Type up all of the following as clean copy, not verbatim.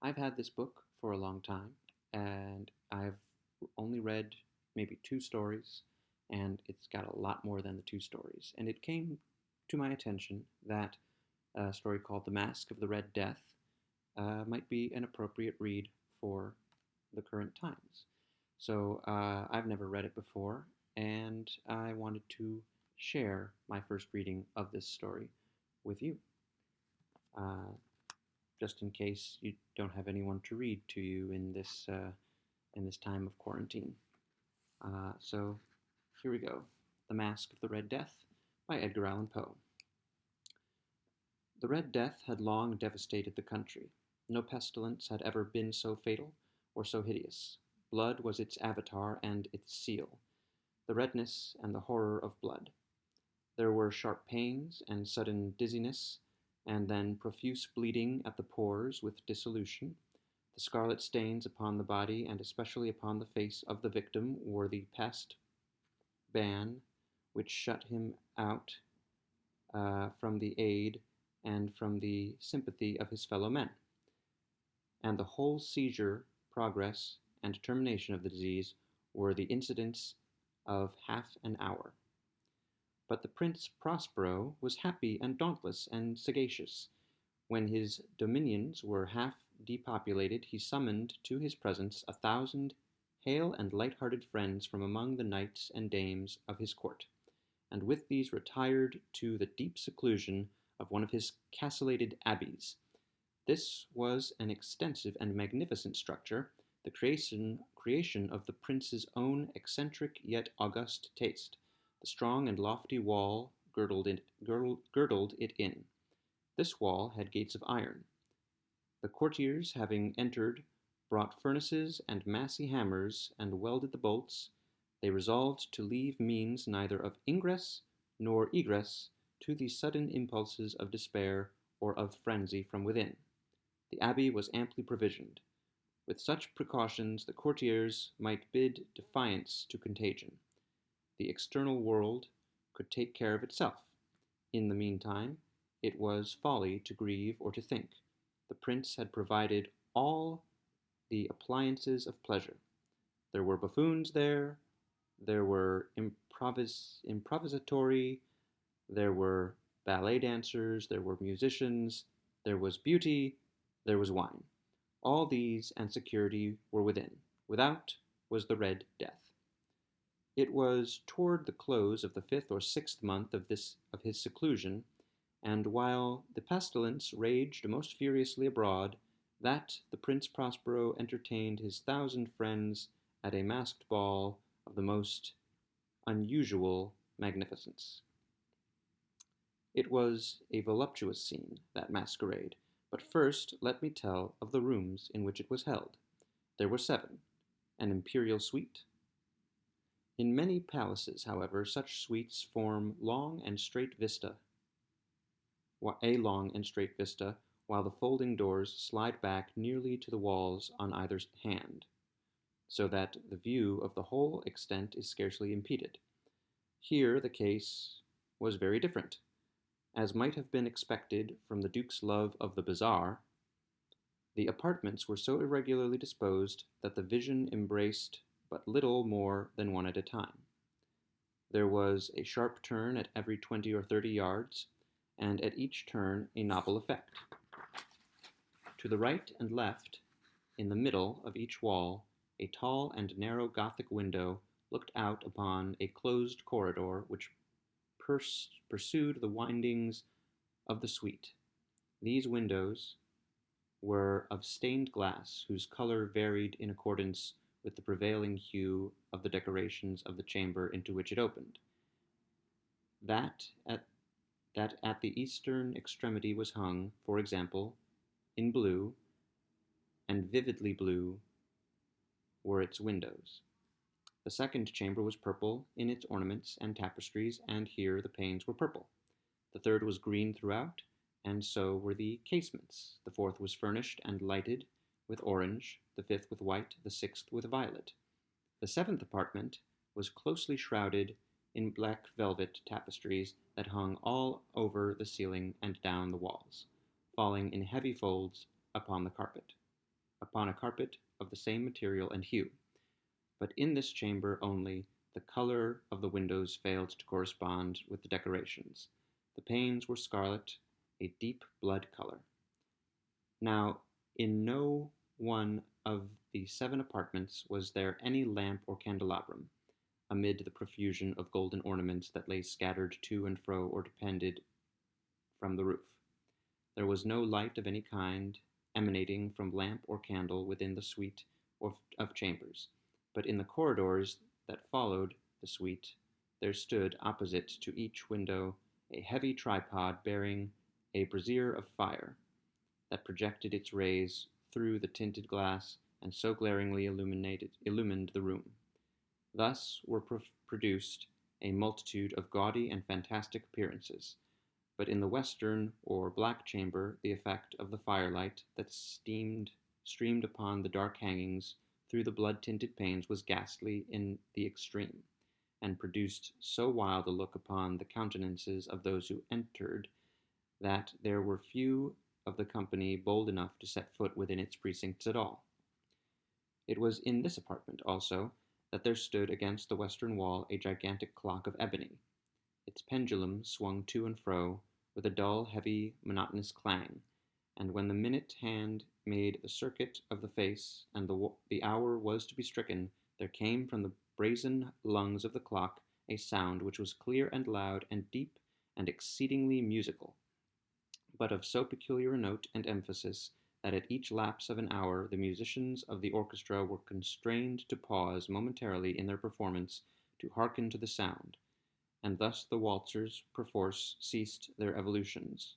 I've had this book for a long time, and I've only read maybe two stories, and it's got a lot more than the two stories. And it came to my attention that a story called The Masque of the Red Death might be an appropriate read for the current times. So I've never read it before, and I wanted to share my first reading of this story with you. Uh, just in case you don't have anyone to read to you in this time of quarantine. So here we go. The Masque of the Red Death by Edgar Allan Poe. The Red Death had long devastated the country. No pestilence had ever been so fatal or so hideous. Blood was its avatar and its seal, the redness and the horror of blood. There were sharp pains and sudden dizziness, and then profuse bleeding at the pores with dissolution. The scarlet stains upon the body, and especially upon the face of the victim, were the pest ban which shut him out from the aid and from the sympathy of his fellow men. And the whole seizure, progress, and termination of the disease were the incidents of half an hour. But the Prince Prospero was happy and dauntless and sagacious. When his dominions were half depopulated, he summoned to his presence 1,000 hale and light-hearted friends from among the knights and dames of his court, and with these retired to the deep seclusion of one of his castellated abbeys. This was an extensive and magnificent structure, the creation of the prince's own eccentric yet august taste. The strong and lofty wall girdled it in. This wall had gates of iron. The courtiers, having entered, brought furnaces and massy hammers, and welded the bolts. They resolved to leave means neither of ingress nor egress to the sudden impulses of despair or of frenzy from within. The abbey was amply provisioned. With such precautions the courtiers might bid defiance to contagion. The external world could take care of itself. In the meantime, it was folly to grieve or to think. The prince had provided all the appliances of pleasure. There were buffoons there were improvisatory, there were ballet dancers, there were musicians, there was beauty, there was wine. All these and security were within. Without was the Red Death. It was toward the close of the 5th or 6th month of his seclusion, and while the pestilence raged most furiously abroad, that the Prince Prospero entertained his 1,000 friends at a masked ball of the most unusual magnificence. It was a voluptuous scene, that masquerade, but first let me tell of the rooms in which it was held. There were 7, an imperial suite. In many palaces, however, such suites form a long and straight vista, while the folding doors slide back nearly to the walls on either hand, so that the view of the whole extent is scarcely impeded. Here the case was very different. As might have been expected from the Duke's love of the bizarre, the apartments were so irregularly disposed that the vision embraced but little more than one at a time. There was a sharp turn at every 20 or 30 yards, and at each turn a novel effect. To the right and left, in the middle of each wall, a tall and narrow Gothic window looked out upon a closed corridor which pursued the windings of the suite. These windows were of stained glass, whose color varied in accordance with the prevailing hue of the decorations of the chamber into which it opened. That at the eastern extremity was hung, for example, in blue, and vividly blue were its windows. The second chamber was purple in its ornaments and tapestries, and here the panes were purple. The third was green throughout, and so were the casements. The fourth was furnished and lighted with orange, the fifth with white, the sixth with violet. The seventh apartment was closely shrouded in black velvet tapestries that hung all over the ceiling and down the walls, falling in heavy folds upon the carpet. upon a carpet of the same material and hue. But in this chamber only the color of the windows failed to correspond with the decorations. The panes were scarlet, a deep blood color. Now, in no one of the 7 apartments was there any lamp or candelabrum, amid the profusion of golden ornaments that lay scattered to and fro or depended from the roof. There was no light of any kind emanating from lamp or candle within the suite of chambers, but in the corridors that followed the suite there stood, opposite to each window, a heavy tripod bearing a brazier of fire, that projected its rays through the tinted glass and so glaringly illumined the room. Thus were produced a multitude of gaudy and fantastic appearances, but in the western or black chamber the effect of the firelight that streamed upon the dark hangings through the blood-tinted panes was ghastly in the extreme, and produced so wild a look upon the countenances of those who entered, that there were few of the company bold enough to set foot within its precincts at all. It was in this apartment, also, that there stood against the western wall a gigantic clock of ebony. Its pendulum swung to and fro with a dull, heavy, monotonous clang, and when the minute hand made the circuit of the face and the hour was to be stricken, there came from the brazen lungs of the clock a sound which was clear and loud and deep and exceedingly musical, but of so peculiar a note and emphasis that at each lapse of an hour the musicians of the orchestra were constrained to pause momentarily in their performance to hearken to the sound, and thus the waltzers perforce ceased their evolutions,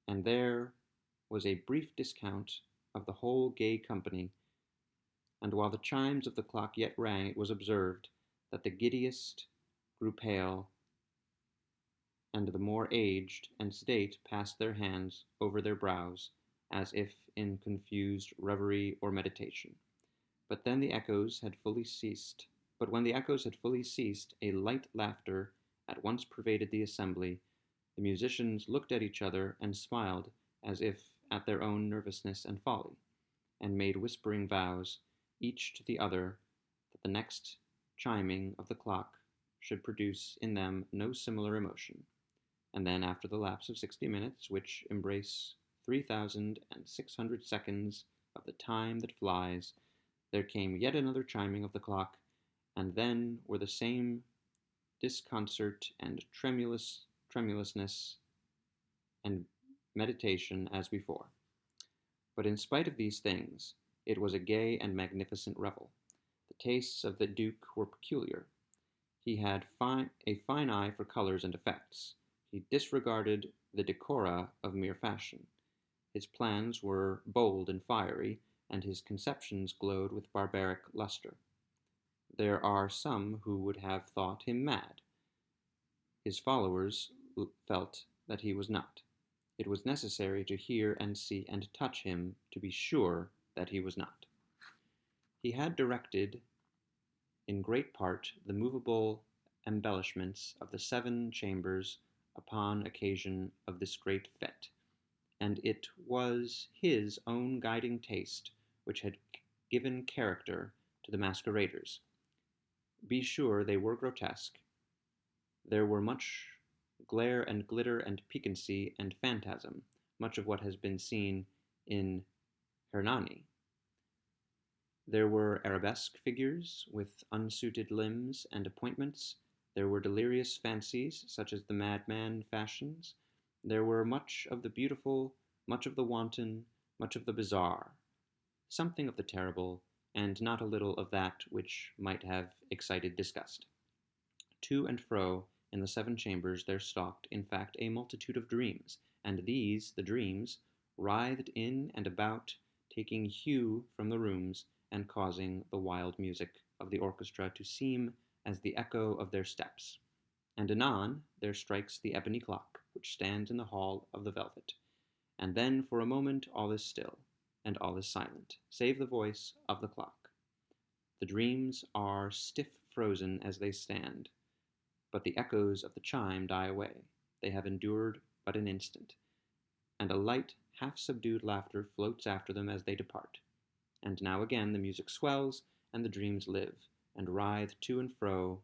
and there was a brief discount of the whole gay company, and while the chimes of the clock yet rang it was observed that the giddiest grew pale, and the more aged and sedate passed their hands over their brows, as if in confused reverie or meditation. But when the echoes had fully ceased, a light laughter at once pervaded the assembly. The musicians looked at each other and smiled as if at their own nervousness and folly, and made whispering vows, each to the other, that the next chiming of the clock should produce in them no similar emotion. And then, after the lapse of 60 minutes, which embrace 3,600 seconds of the time that flies, there came yet another chiming of the clock, and then were the same disconcert and tremulousness and meditation as before. But in spite of these things, it was a gay and magnificent revel. The tastes of the Duke were peculiar. He had a fine eye for colors and effects. He disregarded the decora of mere fashion. His plans were bold and fiery, and his conceptions glowed with barbaric lustre. There are some who would have thought him mad. His followers felt that he was not. It was necessary to hear and see and touch him to be sure that he was not. He had directed in great part the movable embellishments of the 7 chambers upon occasion of this great fete, and it was his own guiding taste which had given character to the masqueraders. Be sure they were grotesque. There were much glare and glitter and piquancy and phantasm, much of what has been seen in Hernani. There were arabesque figures with unsuited limbs and appointments. There were delirious fancies, such as the madman fashions. There were much of the beautiful, much of the wanton, much of the bizarre, something of the terrible, and not a little of that which might have excited disgust. To and fro in the 7 chambers there stalked, in fact, a multitude of dreams, and these, the dreams, writhed in and about, taking hue from the rooms, and causing the wild music of the orchestra to seem as the echo of their steps. And anon there strikes the ebony clock, which stands in the hall of the velvet, and then for a moment all is still, and all is silent, save the voice of the clock. The dreams are stiff frozen as they stand, but the echoes of the chime die away. They have endured but an instant, and a light, half-subdued laughter floats after them as they depart. and now again the music swells, and the dreams live, and writhe to and fro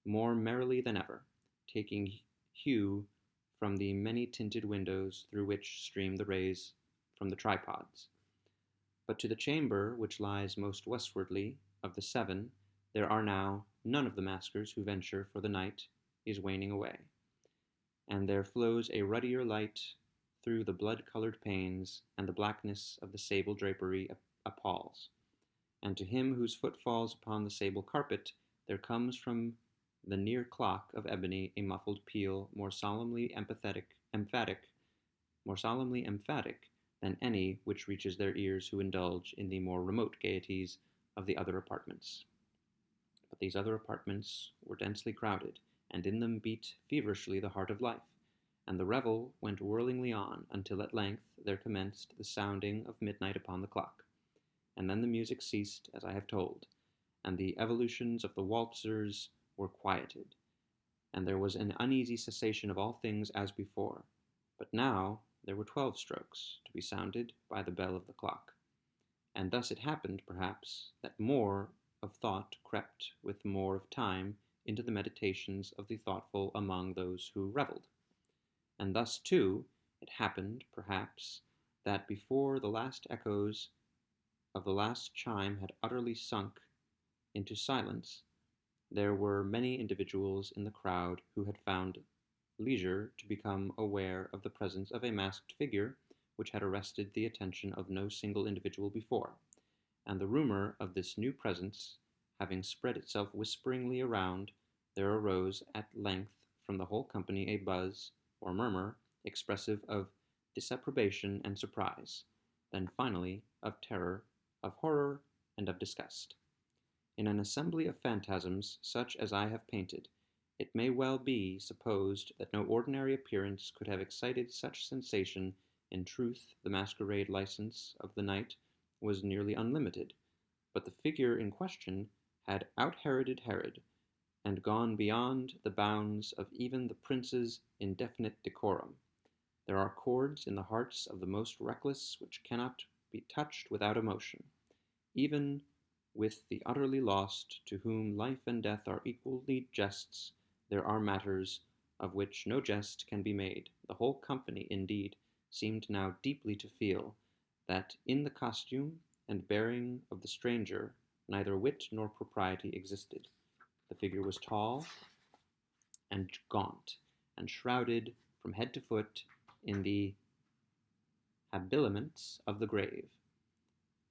more merrily than ever, taking hue from the many-tinted windows through which stream the rays from the tripods. But to the chamber which lies most westwardly of the seven there are now none of the maskers who venture, for the night is waning away, and there flows a ruddier light through the blood-colored panes, and the blackness of the sable drapery appalls. And to him whose foot falls upon the sable carpet, there comes from the near clock of ebony a muffled peal more solemnly emphatic than any which reaches their ears who indulge in the more remote gaieties of the other apartments. But these other apartments were densely crowded, and in them beat feverishly the heart of life, and the revel went whirlingly on, until at length there commenced the sounding of midnight upon the clock. And then the music ceased, as I have told, and the evolutions of the waltzers were quieted, and there was an uneasy cessation of all things as before. But now there were 12 strokes to be sounded by the bell of the clock. And thus it happened, perhaps, that more of thought crept with more of time into the meditations of the thoughtful among those who revelled. And thus, too, it happened, perhaps, that before the last echoes of the last chime had utterly sunk into silence, there were many individuals in the crowd who had found leisure to become aware of the presence of a masked figure which had arrested the attention of no single individual before, and the rumor of this new presence having spread itself whisperingly around, there arose at length from the whole company a buzz or murmur expressive of disapprobation and surprise, then finally of terror, of horror, and of disgust. In an assembly of phantasms such as I have painted, it may well be supposed that no ordinary appearance could have excited such sensation. In truth, the masquerade license of the night was nearly unlimited, but the figure in question had out-Heroded Herod, and gone beyond the bounds of even the prince's indefinite decorum. There are chords in the hearts of the most reckless which cannot be touched without emotion. Even with the utterly lost, to whom life and death are equally jests, there are matters of which no jest can be made. The whole company, indeed, seemed now deeply to feel that in the costume and bearing of the stranger neither wit nor propriety existed. The figure was tall and gaunt, and shrouded from head to foot in the habiliments of the grave.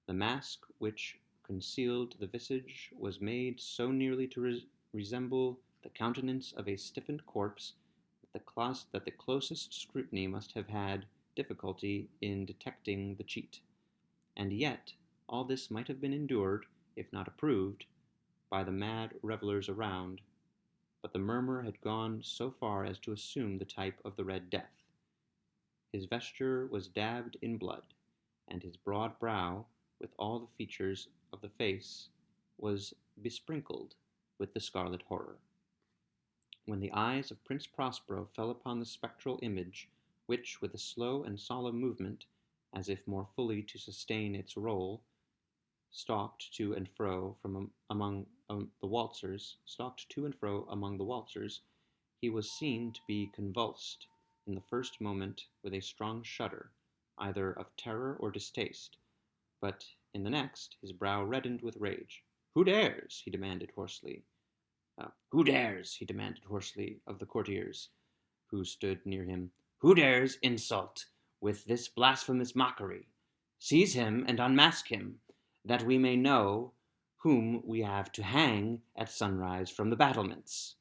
The mask which concealed the visage was made so nearly to resemble the countenance of a stiffened corpse that the closest scrutiny must have had difficulty in detecting the cheat. And yet all this might have been endured, if not approved, by the mad revellers around, but the murmur had gone so far as to assume the type of the Red Death. His vesture was dabbed in blood, and his broad brow, with all the features of the face, was besprinkled with the scarlet horror. When the eyes of Prince Prospero fell upon the spectral image, which, with a slow and solemn movement, as if more fully to sustain its role, stalked to and fro among the waltzers, he was seen to be convulsed in the first moment with a strong shudder, either of terror or distaste, but in the next his brow reddened with rage. "Who dares?" he demanded hoarsely. "Who dares?" he demanded hoarsely of the courtiers who stood near him. "Who dares insult with this blasphemous mockery? Seize him and unmask him, that we may know whom we have to hang at sunrise from the battlements."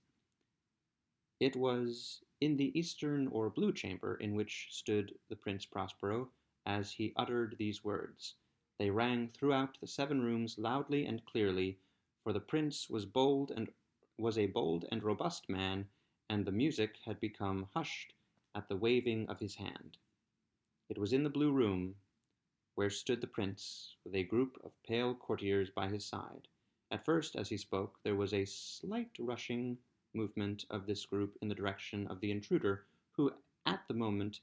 It was in the eastern or blue chamber in which stood the Prince Prospero as he uttered these words. They rang throughout the 7 rooms loudly and clearly, for the prince was a bold and robust man, and the music had become hushed at the waving of his hand. It was in the blue room where stood the prince, with a group of pale courtiers by his side. At first, as he spoke, there was a slight rushing movement of this group in the direction of the intruder, who at the moment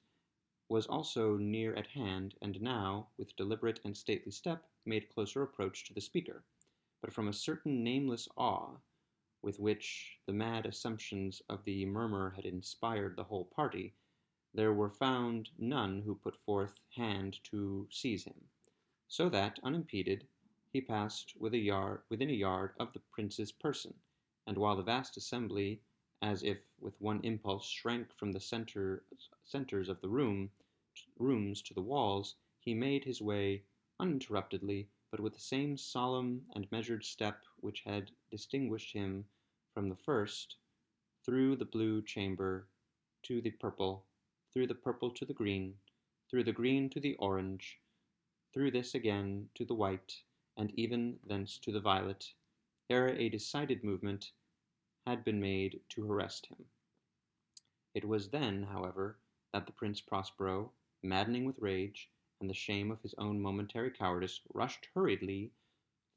was also near at hand, and now, with deliberate and stately step, made closer approach to the speaker. But from a certain nameless awe with which the mad assumptions of the murmur had inspired the whole party, there were found none who put forth hand to seize him, so that, unimpeded, he passed within a yard of the prince's person, and while the vast assembly, as if with one impulse, shrank from the centres of the rooms to the walls, he made his way uninterruptedly, but with the same solemn and measured step which had distinguished him from the first, through the blue chamber to the purple, through the purple to the green, through the green to the orange, through this again to the white, and even thence to the violet, ere a decided movement had been made to arrest him. It was then, however, that the Prince Prospero, maddening with rage and the shame of his own momentary cowardice, rushed hurriedly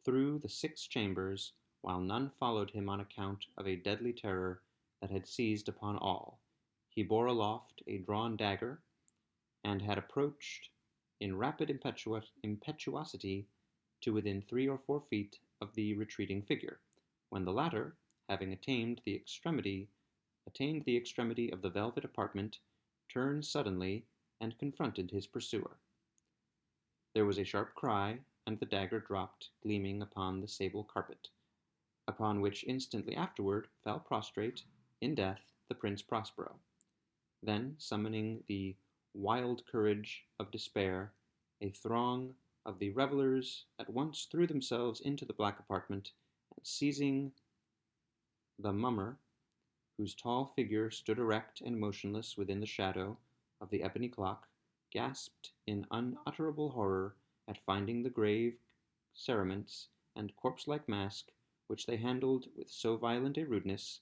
through the 6 chambers, while none followed him on account of a deadly terror that had seized upon all. He bore aloft a drawn dagger, and had approached in rapid impetuosity to within 3 or 4 feet of the retreating figure, when the latter, having attained the extremity of the velvet apartment, turned suddenly and confronted his pursuer. There was a sharp cry, and the dagger dropped gleaming upon the sable carpet, upon which instantly afterward fell prostrate in death the Prince Prospero. Then, summoning the wild courage of despair, a throng of the revellers at once threw themselves into the black apartment, and seizing the mummer, whose tall figure stood erect and motionless within the shadow of the ebony clock, gasped in unutterable horror at finding the grave cerements and corpse-like mask, which they handled with so violent a rudeness,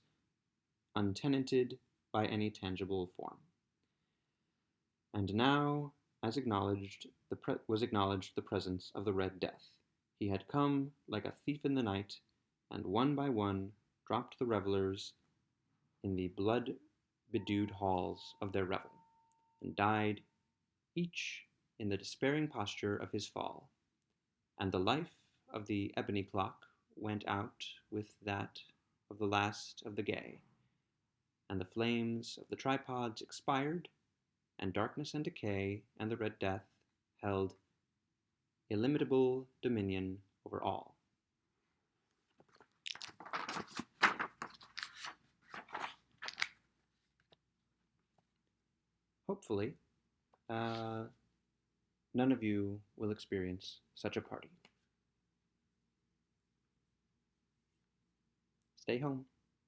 untenanted by any tangible form. And now, as was acknowledged the presence of the Red Death. He had come like a thief in the night, and one by one dropped the revellers in the blood-bedewed halls of their revel, and died each in the despairing posture of his fall. And the life of the ebony clock went out with that of the last of the gay, and the flames of the tripods expired, and darkness and decay and the Red Death held illimitable dominion over all. Hopefully, none of you will experience such a party. Stay home.